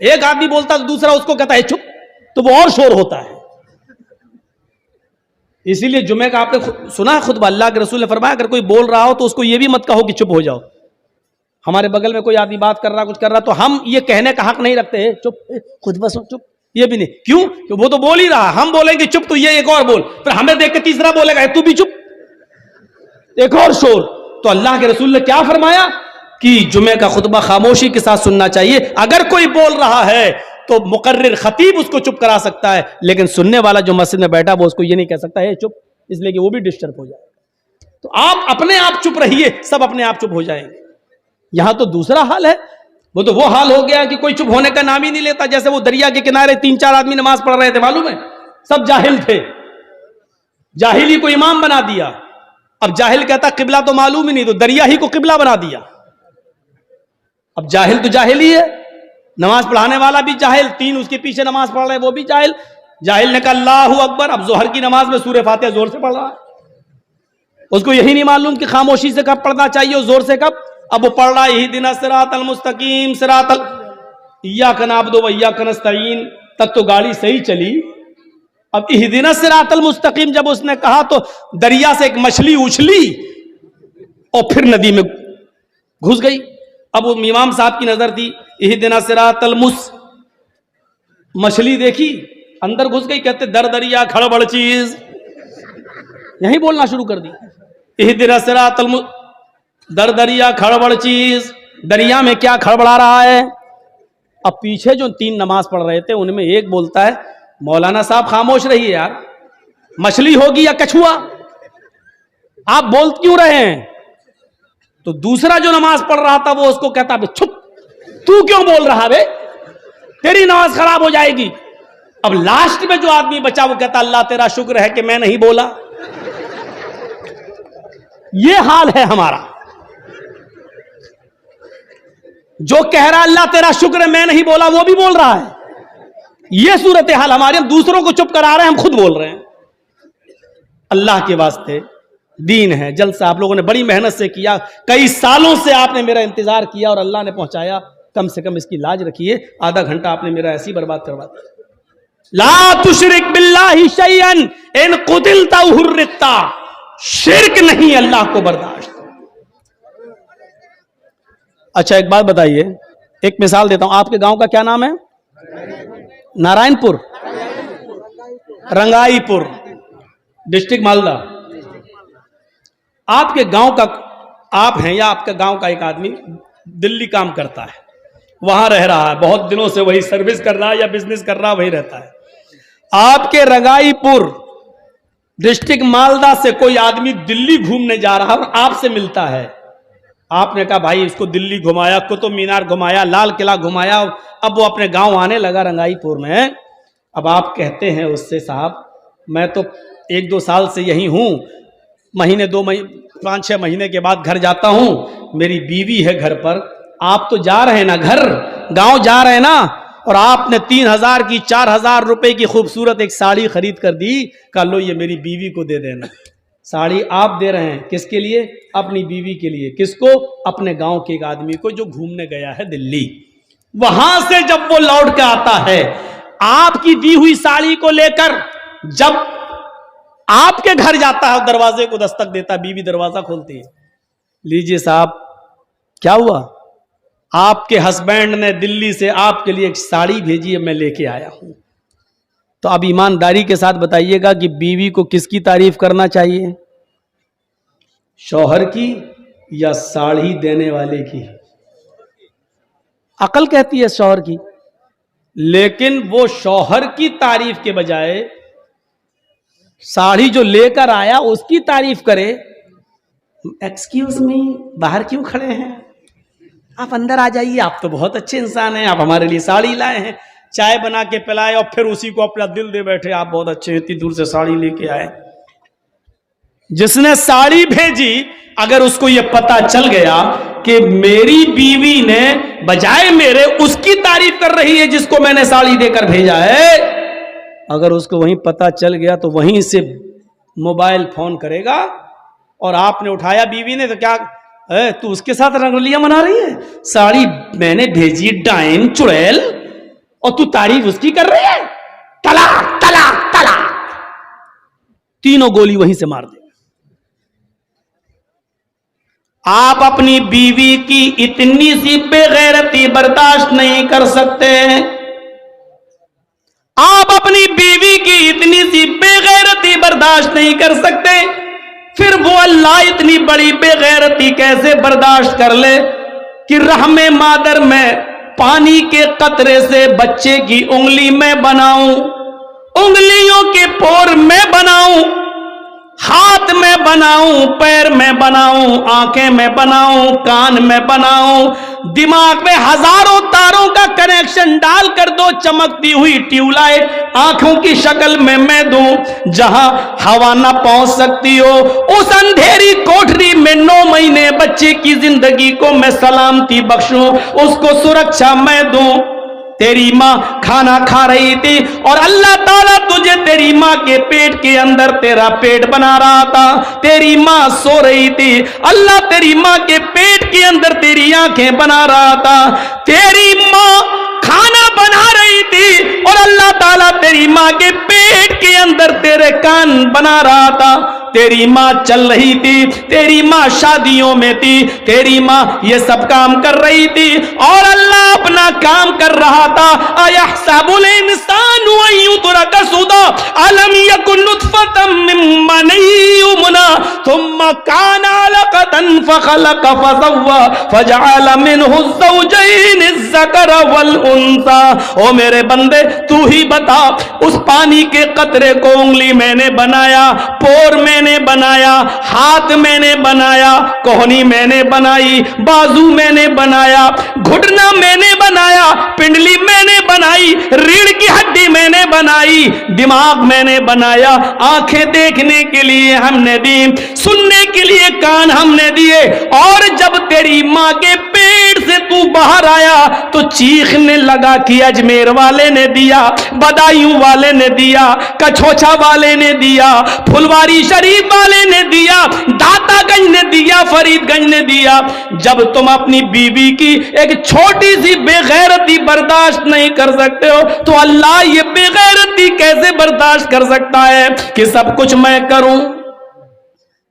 एक आदमी बोलता तो दूसरा उसको कहता है चुप, तो वो और शोर होता है। इसीलिए जुमे का आपने सुना है खुतबा, अल्लाह के रसूल ने फरमाया अगर कोई बोल रहा हो तो उसको ये भी मत कहो कि चुप हो जाओ। हमारे बगल में कोई आदमी बात कर रहा, कुछ कर रहा, तो हम ये कहने का हक नहीं रखते चुप, खुतबा सुन, चुप, ये भी नहीं। क्यों? कि वो तो बोल ही रहा, हम बोलेंगे चुप तो ये एक और बोल, फिर हमें देख के तीसरा बोलेगा तू भी चुप, एक और शोर। तो अल्लाह के रसूल ने क्या फरमाया कि जुमे का खुतबा खामोशी के साथ सुनना चाहिए। अगर कोई बोल रहा है तो मुकर्रिर खतीब उसको चुप करा सकता है, लेकिन सुनने वाला जो मस्जिद में बैठा वो उसको ये नहीं कह सकता है चुप, इसलिए कि वो भी डिस्टर्ब हो जाएगा। तो आप अपने आप चुप रहिए, सब अपने आप चुप हो जाएंगे। यहां तो दूसरा हाल है, वो तो वो हाल हो गया कि कोई चुप होने का नाम ही नहीं लेता। जैसे वो दरिया के किनारे 3-4 आदमी नमाज पढ़ रहे थे, मालूम है, सब जाहिल थे, जाहिली को इमाम बना दिया। अब जाहिल कहता किबला तो मालूम ही नहीं, तो दरिया ही को किबला बना दिया। अब जाहिल तो जाहिल ही है, नमाज पढ़ाने वाला भी जाहिल, 3 उसके पीछे नमाज पढ़ रहे वो भी जाहिल। जाहिल ने कहा अल्लाहू अकबर, अब जोहर की नमाज में सूरह फातिहा जोर से पढ़ रहा है, उसको यही नहीं मालूम कि खामोशी से कब पढ़ना चाहिए और जोर से कब। अब वो पढ़ रहा है इहदिना सिरातल मुस्तकीम सिरातल इय्याका नअबुदु व इय्याका नस्तईन, तब तो गाड़ी सही चली। अब इहदिना सिरातल मुस्तकीम जब उसने कहा तो दरिया से एक मछली उछली और फिर नदी में घुस गई। अब वो इमाम साहब की नजर थी, इहदिना सिरातल मछली देखी अंदर घुस गई, कहते दर दरिया खड़बड़ चीज, यही बोलना शुरू कर दी, इहदिना सिरातल दर दरिया खड़बड़ चीज, दरिया में क्या खड़बड़ा रहा है। अब पीछे जो 3 नमाज पढ़ रहे थे उनमें एक बोलता है मौलाना साहब खामोश रहिए यार, मछली होगी या कछुआ, आप बोल क्यों रहे हैं। तो दूसरा जो नमाज पढ़ रहा था वो उसको कहता बे चुप, तू क्यों बोल रहा बे, तेरी नमाज खराब हो जाएगी। अब लास्ट में जो आदमी बचा वो कहता अल्लाह तेरा शुक्र है कि मैं नहीं बोला। ये हाल है हमारा, जो कह रहा अल्लाह तेरा शुक्र है मैं नहीं बोला वो भी बोल रहा है। ये सूरत हाल हमारे, हम दूसरों को चुप करा रहे हैं, हम खुद बोल रहे हैं। अल्लाह के वास्ते दीन है, जलसा आप लोगों ने बड़ी मेहनत से किया, कई सालों से आपने मेरा इंतजार किया और अल्लाह ने पहुंचाया, कम से कम इसकी लाज रखिए। आधा घंटा आपने मेरा ऐसी बर्बाद करवा दिया। ला तुशरिक बिल्लाहि शैअन इन कुतिलता हुर्रिकता, शिर्क नहीं अल्लाह को बर्दाश्त। अच्छा एक बात बताइए, एक मिसाल देता हूं, आपके गांव का क्या नाम है? नारायणपुर, रंगाईपुर, डिस्ट्रिक्ट मालदा। आपके गांव का आप हैं या आपके गांव का एक आदमी दिल्ली काम करता है, वहां रह रहा है, बहुत दिनों से वही सर्विस कर रहा है या बिजनेस कर रहा है, वही रहता है। आपके रंगाईपुर डिस्ट्रिक्ट मालदा से कोई आदमी दिल्ली घूमने जा रहा है और आपसे मिलता है। आपने कहा भाई इसको दिल्ली घुमाया, कुतुब मीनार घुमाया, लाल किला घुमाया, अब वो अपने गांव आने लगा रंगाईपुर में। अब आप कहते हैं उससे साहब मैं तो 1-2 साल से यही हूं, महीने 2 महीने 5-6 महीने के बाद घर जाता हूं, मेरी बीवी है घर पर, आप तो जा रहे हैं ना घर, गांव जा रहे हैं ना, और आपने 3000 की 4000 रुपए की खूबसूरत एक साड़ी खरीद कर दी, कहा लो ये मेरी बीवी को दे देना। साड़ी आप दे रहे हैं किसके लिए? अपनी बीवी के लिए। किसको? अपने गांव के एक आदमी को जो घूमने गया है दिल्ली। वहां से जब वो लौट के आता है आपकी दी हुई साड़ी को लेकर, जब आपके घर जाता है दरवाजे को दस्तक देता, बीवी दरवाजा खोलती है, लीजिए साहब क्या हुआ, आपके हस्बैंड ने दिल्ली से आपके लिए एक साड़ी भेजी है, मैं लेके आया हूं। तो अब ईमानदारी के साथ बताइएगा कि बीवी को किसकी तारीफ करना चाहिए, शौहर की या साड़ी देने वाले की? अकल कहती है शौहर की, लेकिन वो शौहर की तारीफ के बजाय साड़ी जो लेकर आया उसकी तारीफ करे। एक्सक्यूज मी, बाहर क्यों खड़े हैं, आप अंदर आ जाइए, आप तो बहुत अच्छे इंसान हैं, आप हमारे लिए साड़ी लाए हैं, चाय बना के पिलाए और फिर उसी को अपना दिल दे बैठे, आप बहुत अच्छे हैं, इतनी दूर से साड़ी लेके आए। जिसने साड़ी भेजी अगर उसको यह पता चल गया कि मेरी बीवी ने बजाय मेरे उसकी तारीफ कर रही है जिसको मैंने साड़ी देकर भेजा है, अगर उसको वहीं पता चल गया तो वहीं से मोबाइल फोन करेगा, और आपने उठाया बीवी ने तो क्या तू उसके साथ रंगोलियां मना रही है, साड़ी मैंने भेजी डाइन चुड़ैल, और तू तारीफ उसकी कर रही है। तलाक तलाक तलाक, तीनों गोली वहीं से मार दे। आप अपनी बीवी की इतनी सी बेगैरती बर्दाश्त नहीं कर सकते, आप अपनी बीवी की इतनी सी बेगैरती बर्दाश्त नहीं कर सकते, फिर वो अल्लाह इतनी बड़ी बेगैरती कैसे बर्दाश्त कर ले कि रहमे मादर में पानी के कतरे से बच्चे की उंगली में बनाऊं, उंगलियों के पोर में बनाऊं, हाथ में बनाऊं, पैर में बनाऊं, आंखें में बनाऊं, कान में बनाऊं, दिमाग में हजारों तारों का कनेक्शन डाल कर दो, चमकती हुई ट्यूबलाइट आंखों की शक्ल में मैं दूं, जहां हवा ना पहुंच सकती हो उस अंधेरी कोठरी में 9 महीने बच्चे की जिंदगी को मैं सलामती बख्शूं, उसको सुरक्षा मैं दूं। तेरी माँ खाना खा रही थी और अल्लाह ताला तुझे तेरी माँ के पेट के अंदर तेरा पेट बना रहा था, तेरी माँ सो रही थी, अल्लाह तेरी माँ के पेट के अंदर तेरी आंखें बना रहा था, तेरी माँ खाना बना रही थी और अल्लाह ताला तेरी माँ के पेट के अंदर तेरे कान बना रहा था, तेरी माँ चल रही थी, तेरी माँ शादियों में थी, तेरी माँ ये सब काम कर रही थी और अल्लाह अपना काम कर रहा था। अयहसबुल इंसानु अन युतरका सुदा अलम यकुन नुतफतम मिन मनी युमना थुम्मा काना अलकतन फखलक फसव्वा फजअल मिनहु ज़ौजैन अज़्ज़कर वल उन्सा। ओ मेरे बंदे तू ही बता, उस पानी के कतरे को उंगली मैंने बनाया, पोर मैंने बनाया, हाथ मैंने बनाया, कोहनी मैंने बनाई, बाजू मैंने बनाया, घुटना मैंने बनाया, पिंडली मैंने बनाई, रीढ़ की हड्डी मैंने बनाई, दिमाग मैंने बनाया, आंखें देखने के लिए हमने दी, सुनने के लिए कान हमने दिए, और जब तेरी मां के पेट से तू बाहर आया तो चीखने लगा कि अजमेर वाले ने दिया, बदायूं वाले ने दिया, कछोछा वाले ने दिया, फुलवारी शरीफ वाले ने दिया, दातागंज ने दिया, फरीदगंज ने दिया। जब तुम अपनी बीवी की एक छोटी सी बेगैरती बर्दाश्त नहीं कर सकते हो तो अल्लाह ये बेगैरती कैसे बर्दाश्त कर सकता है कि सब कुछ मैं करूं।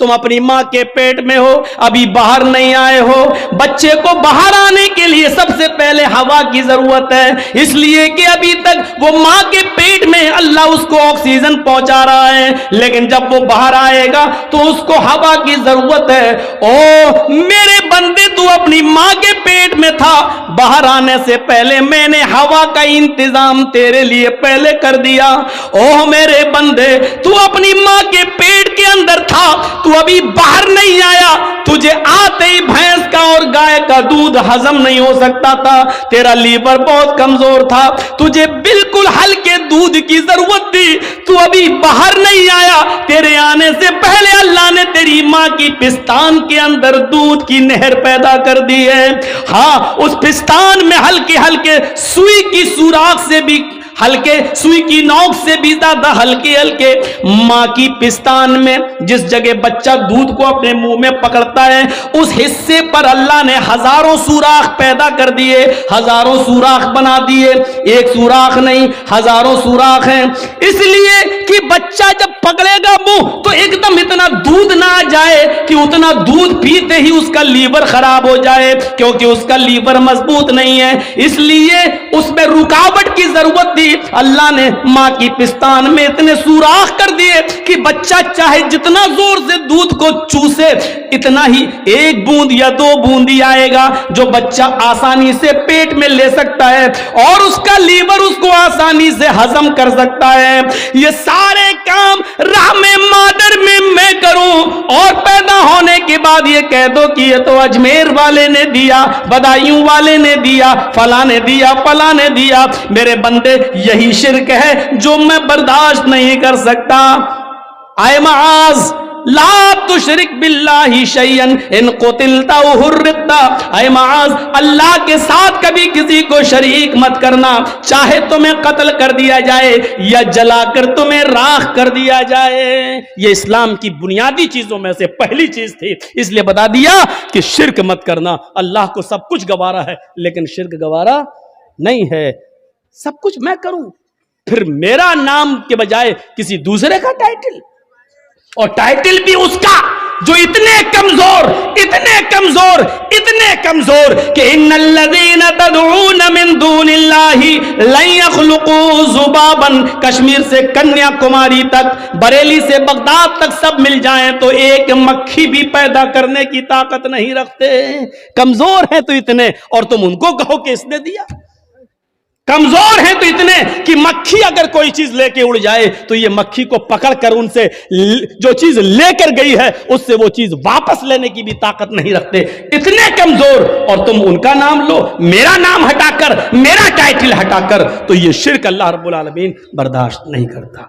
तुम अपनी मां के पेट में हो, अभी बाहर नहीं आए हो, बच्चे को बाहर आने के लिए सबसे पहले हवा की जरूरत है, इसलिए कि अभी तक वो मां के पेट में अल्लाह उसको ऑक्सीजन पहुंचा रहा है, लेकिन जब वो बाहर आएगा तो उसको हवा की जरूरत है। ओ मेरे बंदे, तू अपनी मां के पेट में था, बाहर आने से पहले मैंने हवा का इंतजाम तेरे लिए पहले कर दिया। ओ मेरे बंदे, तू अपनी मां के पेट के अंदर था, तू अभी बाहर नहीं आया, तुझे आते ही भैंस का और गाय का दूध हजम नहीं हो सकता था, तेरा लीवर बहुत कमजोर था, तुझे बिल्कुल हल्के दूध की जरूरत थी, तू अभी बाहर नहीं आया, तेरे आने से पहले अल्लाह ने तेरी मां की पिस्तान के अंदर दूध की नहर पैदा कर दी है। हाँ, उस पिस्तान में हल्के हल्के सुई की सुराख से भी, हल्के सुई की नोक से भी ज्यादा हल्के हल्के मां की पिस्तान में जिस जगह बच्चा दूध को अपने मुंह में पकड़ता है उस हिस्से पर अल्लाह ने हजारों सुराख पैदा कर दिए, हजारों सुराख बना दिए, एक सुराख नहीं हजारों सुराख हैं, इसलिए कि बच्चा जब पकड़ेगा मुंह तो एकदम इतना दूध ना आ जाए कि उतना दूध पीते ही उसका लीवर खराब हो जाए, क्योंकि उसका लीवर मजबूत नहीं है, इसलिए उसमें रुकावट की जरूरत थी। अल्लाह ने मां की पिस्तान में इतने सुराख कर दिए कि बच्चा चाहे जितना जोर से दूध को चूसे इतना ही एक बूंद या 2 बूंद ही आएगा, जो बच्चा आसानी से पेट में ले सकता है और उसका लीवर उसको आसानी से हजम कर सकता है। ये सारे काम रहमे मादर में मैं करूं और पैदा होने के बाद ये कह दो कि ये तो अजमेर वाले ने दिया, बदायूं वाले ने दिया, फला ने दिया, फला ने दिया। मेरे बंदे, यही शिर्क है जो मैं बर्दाश्त नहीं कर सकता। आए माज ला तुशरिक बिल्लाहि शैयन इन कुतिलता व हुर्रिकता, आए माज अल्लाह के साथ कभी किसी को शरीक मत करना, चाहे तुम्हें कत्ल कर दिया जाए या जलाकर तुम्हें राख कर दिया जाए। ये इस्लाम की बुनियादी चीजों में से पहली चीज थी, इसलिए बता दिया कि शिर्क मत करना। अल्लाह को सब कुछ गवारा है लेकिन शिर्क गवारा नहीं है। सब कुछ मैं करूं, फिर मेरा नाम के बजाय किसी दूसरे का टाइटल, और टाइटल भी उसका जो इतने कमजोर कि इन्नल्लज़ीना तदऊन मिन दूनिल्लाहि लन यख़्लुक़ू ज़ुबाबन, कश्मीर से कन्याकुमारी तक, बरेली से बगदाद तक सब मिल जाएं तो एक मक्खी भी पैदा करने की ताकत नहीं रखते। कमजोर हैं तो इतने, और तुम उनको कहो कि इसने दिया। कमजोर हैं तो इतने कि मक्खी अगर कोई चीज लेके उड़ जाए तो ये मक्खी को पकड़कर उनसे जो चीज लेकर गई है उससे वो चीज वापस लेने की भी ताकत नहीं रखते, इतने कमजोर, और तुम उनका नाम लो, मेरा नाम हटाकर, मेरा टाइटल हटाकर, तो ये शिर्क अल्लाह रब्बुल आलमीन बर्दाश्त नहीं करता।